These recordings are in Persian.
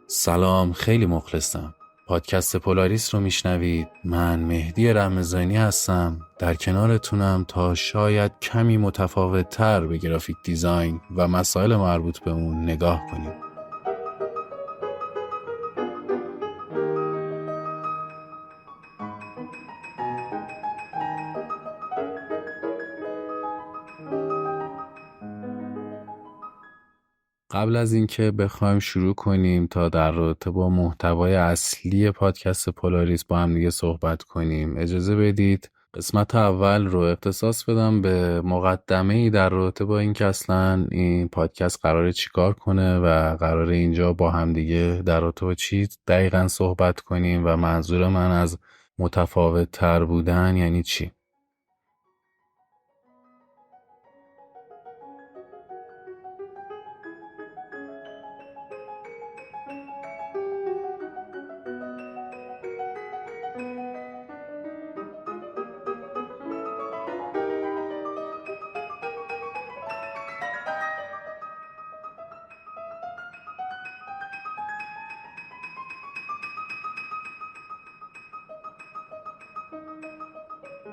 سلام، خیلی مخلصم. پادکست پولاریس رو میشنوید. من مهدی رمضانی هستم. در کنارتونم تا شاید کمی متفاوت تر به گرافیک دیزاین و مسائل مربوط به اون نگاه کنیم. قبل از اینکه بخوایم شروع کنیم تا در رابطه با محتوای اصلی پادکست پولاریس با هم دیگه صحبت کنیم، اجازه بدید قسمت اول رو اختصاص بدم به مقدمه‌ای در رابطه با این که اصلا این پادکست قراره چیکار کنه و قراره اینجا با هم دیگه در رابطه با چی دقیقاً صحبت کنیم و منظور من از متفاوت تر بودن یعنی چی.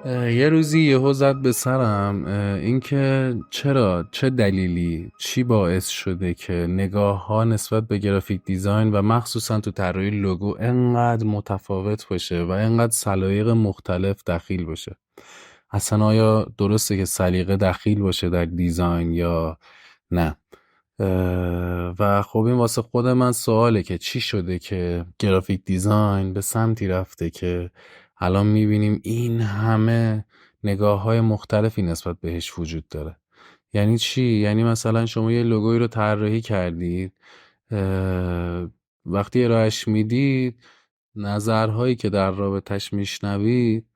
یه روزی یهو زد به سرم اینکه چه دلیلی چی باعث شده که نگاه ها نسبت به گرافیک دیزاین و مخصوصا تو طراحی لوگو انقدر متفاوت باشه و انقدر سلایق مختلف دخیل باشه. اصلا آیا درسته که سلیقه دخیل باشه در دیزاین یا نه؟ و خب این واسه خود من سواله که چی شده که گرافیک دیزاین به سمتی رفته که الان میبینیم این همه نگاه‌های مختلفی نسبت بهش وجود داره. یعنی چی؟ یعنی مثلا شما یه لوگویی رو طراحی کردید، وقتی ارائهش میدید نظرهایی که در رابطش میشنوید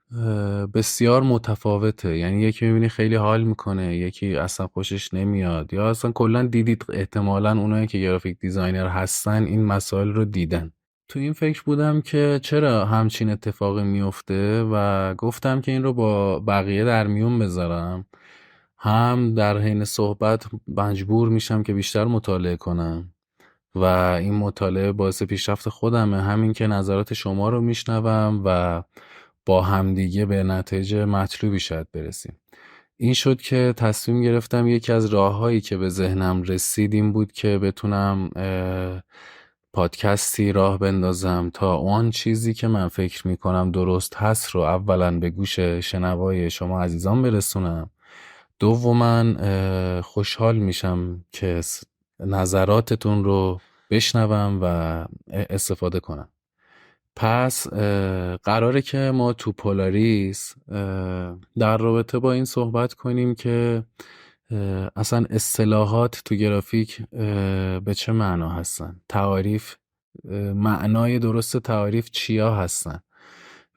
بسیار متفاوته. یعنی یکی میبینی خیلی حال میکنه، یکی اصلا خوشش نمیاد، یا اصلا کلا دیدید احتمالاً اونایی که گرافیک دیزاینر هستن این مسائل رو دیدن. تو این فکر بودم که چرا همچین اتفاقی میفته و گفتم که این رو با بقیه در میون بذارم. هم در حین صحبت مجبور میشم که بیشتر مطالعه کنم و این مطالعه باعث پیشرفت خودمه، همین که نظرات شما رو میشنوم و با همدیگه به نتیجه مطلوبی شاید برسیم. این شد که تصمیم گرفتم یکی از راههایی که به ذهنم رسید این بود که بتونم پادکستی راه بندازم تا اون چیزی که من فکر میکنم درست هست رو اولا به گوش شنوای شما عزیزان برسونم. دوما خوشحال میشم که نظراتتون رو بشنوم و استفاده کنم. پس قراره که ما تو پولاریس در رابطه با این صحبت کنیم که اصلا اصطلاحات تو گرافیک به چه معنا هستن، تعاریف، معنای درست تعاریف چیا هستن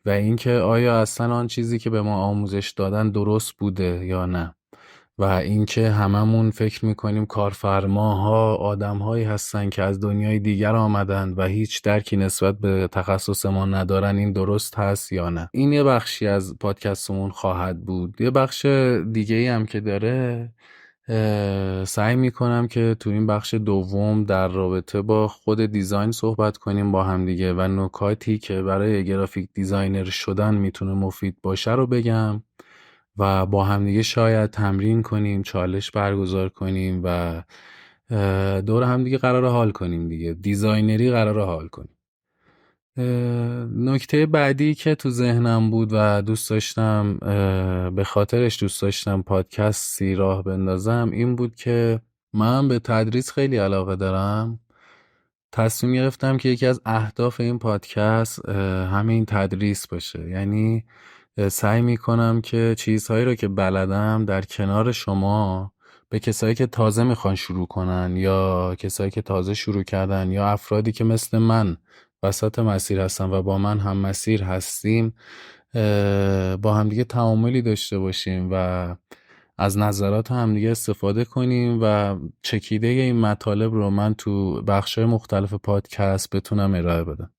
و اینکه آیا اصلا آن چیزی که به ما آموزش دادن درست بوده یا نه، و اینکه هممون فکر میکنیم کارفرماها آدمهایی هستن که از دنیای دیگر آمدن و هیچ درکی نسبت به تخصص ما ندارن. این درست هست یا نه؟ این یه بخشی از پادکستمون خواهد بود. یه بخش دیگه ای هم که داره، سعی میکنم که تو این بخش دوم در رابطه با خود دیزاین صحبت کنیم با هم دیگه و نکاتی که برای گرافیک دیزاینر شدن میتونه مفید باشه رو بگم و با همدیگه شاید تمرین کنیم، چالش برگزار کنیم و دور همدیگه قراره حال کنیم دیگه. دیزاینری قراره حال کنیم. نکته بعدی که تو ذهنم بود و دوست داشتم به خاطرش دوست داشتم پادکستی راه بندازم این بود که من به تدریس خیلی علاقه دارم. تصمیم گرفتم که یکی از اهداف این پادکست همین تدریس باشه. یعنی سعی میکنم که چیزهایی رو که بلدم در کنار شما به کسایی که تازه میخوان شروع کنن یا کسایی که تازه شروع کردن یا افرادی که مثل من وسط مسیر هستن و با من هم مسیر هستیم با همدیگه تعاملی داشته باشیم و از نظرات همدیگه استفاده کنیم و چکیده این مطالب رو من تو بخشای مختلف پادکست بتونم ارائه بدم.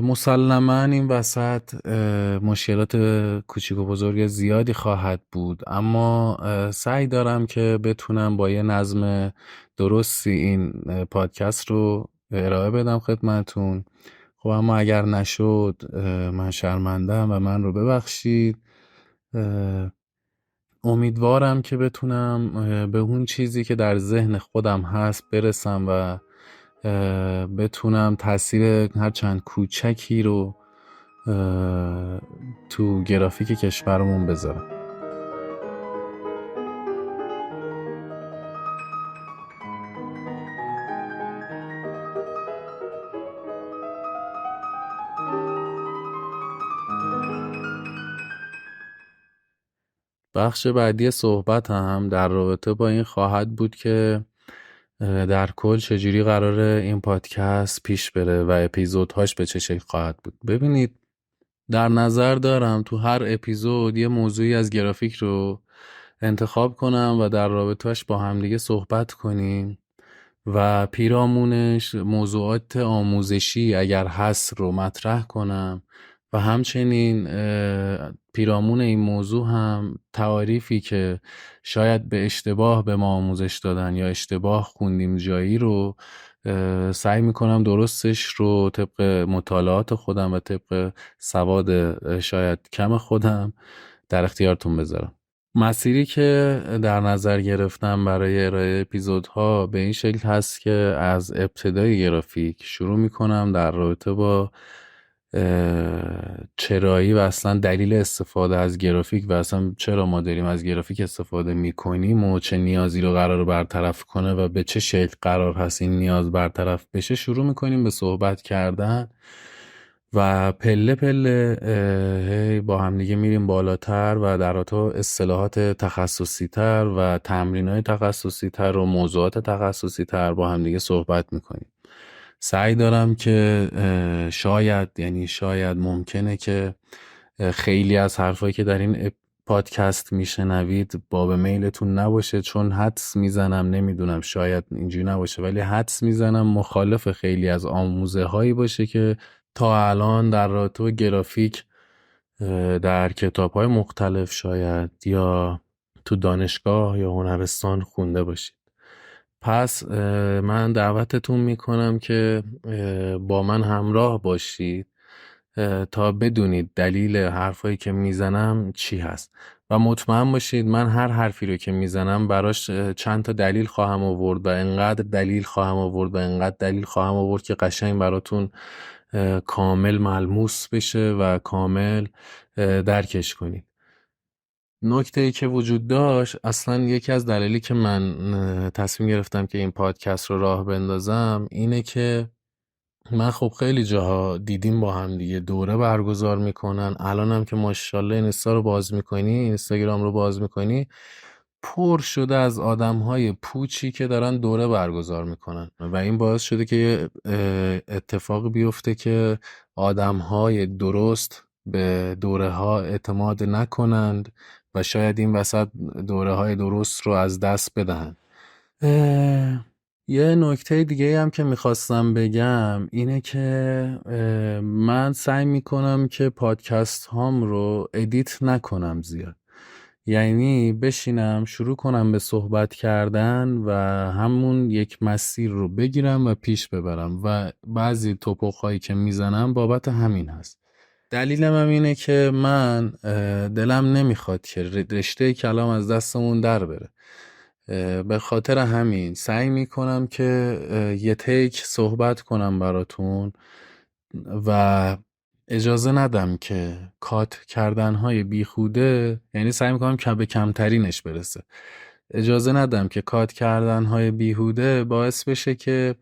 مسلما این وسط مشکلات کوچیک و بزرگ زیادی خواهد بود، اما سعی دارم که بتونم با یه نظم درستی این پادکست رو ارائه بدم خدمتون. خب اما اگر نشد من شرمندم و من رو ببخشید. اه، امیدوارم که بتونم به اون چیزی که در ذهن خودم هست برسم و بتونم تاثیر هرچند کوچکی رو تو گرافیک کشورمون بذارم. بخش بعدی صحبت هم در رابطه با این خواهد بود که در کل چجوری قراره این پادکست پیش بره و اپیزودهاش به چه شکل خواهد بود. ببینید، در نظر دارم تو هر اپیزود یه موضوعی از گرافیک رو انتخاب کنم و در رابطهش با همدیگه صحبت کنیم و پیرامونش موضوعات آموزشی اگر هست رو مطرح کنم و همچنین پیرامون این موضوع هم تعاریفی که شاید به اشتباه به ما آموزش دادن یا اشتباه خوندیم جایی رو سعی میکنم درستش رو طبق مطالعات خودم و طبق سواد شاید کم خودم در اختیارتون بذارم. مسیری که در نظر گرفتم برای ارائه اپیزودها به این شکل هست که از ابتدای گرافیک شروع میکنم در رابطه با چرایی و اصلا دلیل استفاده از گرافیک و اصلا چرا ما داریم از گرافیک استفاده میکنیم و چه نیازی رو قرار برطرف کنه و به چه شکل قرار هست این نیاز برطرف بشه شروع میکنیم به صحبت کردن و پله پله هی با همدیگه میریم بالاتر و در رابطه اصطلاحات تخصصی تر و تمرینای تخصصی تر و موضوعات تخصصی تر با همدیگه صحبت میکنیم. سعی دارم که شاید ممکنه که خیلی از حرفایی که در این پادکست میشنوید باب میلتون نباشه، چون حدس میزنم، نمیدونم شاید اینجوری نباشه ولی حدس میزنم مخالف خیلی از آموزه هایی باشه که تا الان در رابطه با گرافیک در کتاب های مختلف شاید یا تو دانشگاه یا هنرستان خونده باشید. پس من دعوتتون میکنم که با من همراه باشید تا بدونید دلیل حرفایی که میزنم چی هست و مطمئن باشید من هر حرفی رو که میزنم براش چند تا دلیل خواهم آورد و انقدر دلیل خواهم آورد و انقدر دلیل خواهم آورد که قشنگ براتون کامل ملموس بشه و کامل درکش کنید. نکته‌ای که وجود داشت، اصلا یکی از دلایلی که من تصمیم گرفتم که این پادکست رو راه بندازم اینه که من خب خیلی جاها دیدیم با هم دیگه دوره برگزار میکنن. الان هم که ماشاءالله اینستا رو باز میکنی، اینستاگرام رو باز میکنی، پر شده از آدمهای پوچی که دارن دوره برگزار میکنن و این باعث شده که یه اتفاق بیفته که آدمهای درست به دوره ها اعتماد نکنند و شاید این وسط دوره های درست رو از دست بدهند. یه نکته دیگه هم که میخواستم بگم اینه که من سعی میکنم که پادکست هام رو ادیت نکنم زیاد، یعنی بشینم شروع کنم به صحبت کردن و همون یک مسیر رو بگیرم و پیش ببرم و بعضی توپق هایی که میزنم بابت همین هست. دلیلم هم اینه که من دلم نمیخواد که رشته کلام از دستمون در بره. به خاطر همین سعی میکنم که یه تیک صحبت کنم براتون و اجازه ندم که کات کردنهای بیخوده، یعنی سعی میکنم که به کمترینش برسه. اجازه ندم که کات کردنهای بیهوده باعث بشه که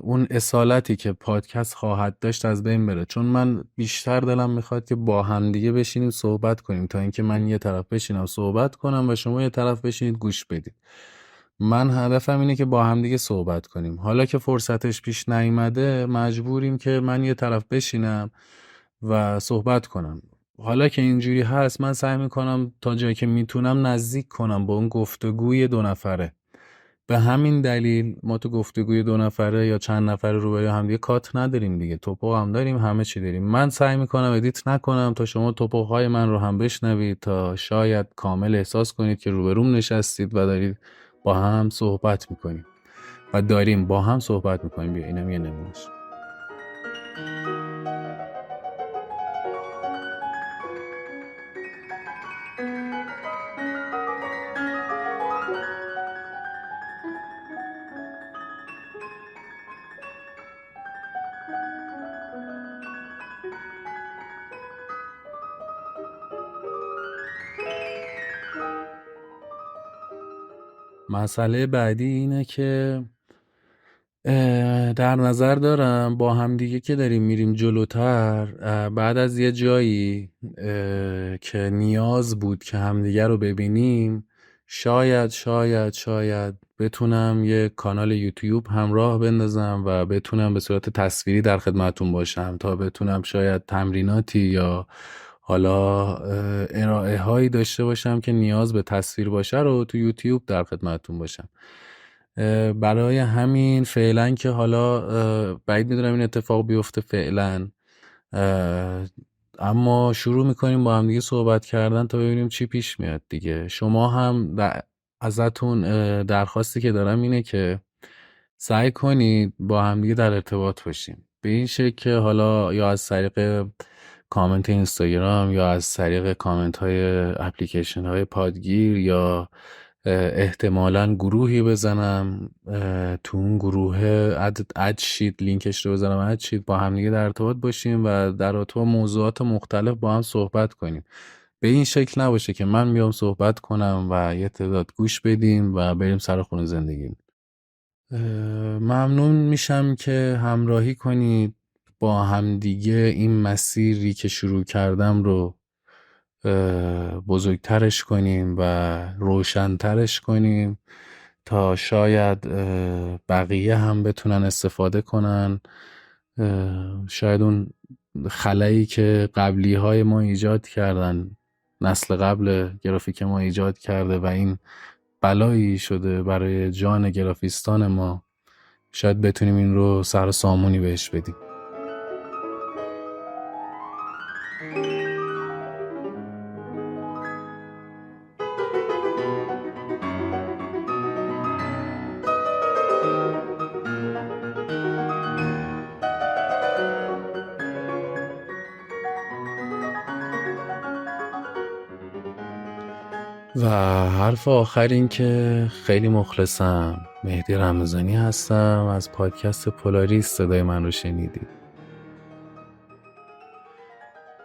اون اصالتی که پادکست خواهد داشت از بین بره، چون من بیشتر دلم میخواد که با همدیگه بشینیم صحبت کنیم تا اینکه من یه طرف بشینم صحبت کنم و شما یه طرف بشینید گوش بدید. من هدفم اینه که با همدیگه صحبت کنیم. حالا که فرصتش پیش نیامده مجبوریم که من یه طرف بشینم و صحبت کنم. حالا که اینجوری هست من سعی میکنم تا جایی که میتونم نزدیک کنم با اون گفتگوی دو نفره. به همین دلیل ما تو گفتگوی 2 نفره یا چند نفره روبروی هم دیگه کات نداریم دیگه، توپق هم داریم، همه چی داریم. من سعی میکنم ادیت نکنم تا شما توپق‌های من رو هم بشنوید، تا شاید کامل احساس کنید که روبروم نشستید و دارید با هم صحبت میکنید و داریم با هم صحبت میکنیم. بیا اینم یه نمونهش. مسئله بعدی اینه که در نظر دارم با همدیگه که داریم میریم جلوتر، بعد از یه جایی که نیاز بود که همدیگه رو ببینیم، شاید بتونم یه کانال یوتیوب همراه بندازم و بتونم به صورت تصویری در خدمتون باشم، تا بتونم شاید تمریناتی یا حالا ارائه هایی داشته باشم که نیاز به تصویر باشه رو تو یوتیوب در خدمتون باشم. برای همین فعلا که حالا بعید میدونم این اتفاق بیفته فعلا، اما شروع میکنیم با هم دیگه صحبت کردن تا ببینیم چی پیش میاد دیگه. شما هم ازتون درخواستی که دارم اینه که سعی کنید با هم دیگه در ارتباط باشیم، به این شکل که حالا یا از طریق کامنت اینستاگرام یا از طریق کامنت های اپلیکیشن های پادگیر، یا احتمالاً گروهی بزنم تو اون گروه اد شید، لینکش رو بزنم اد شید، با هم دیگه در ارتباط باشیم و در ارتباط موضوعات مختلف با هم صحبت کنیم. به این شکل نباشه که من میام صحبت کنم و یه تعداد گوش بدیم و بریم سر خونه زندگیم. ممنون میشم که همراهی کنید با همدیگه این مسیری که شروع کردم رو بزرگترش کنیم و روشنترش کنیم، تا شاید بقیه هم بتونن استفاده کنن. شاید اون خلایی که قبلی های ما ایجاد کردن، نسل قبل گرافیک ما ایجاد کرده و این بلایی شده برای جان گرافیستان ما، شاید بتونیم این رو سر سامونی بهش بدیم. و حرف آخر این که خیلی مخلصم، مهدی رمضانی هستم از پادکست پولاریس. صدای من رو شنیدید.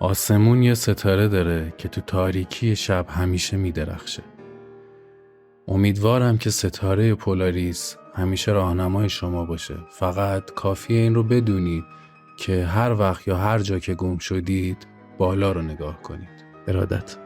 آسمون یه ستاره داره که تو تاریکی شب همیشه میدرخشه. امیدوارم که ستاره پولاریس همیشه راهنمای شما باشه. فقط کافیه این رو بدونید که هر وقت یا هر جا که گم شدید بالا رو نگاه کنید. ارادت.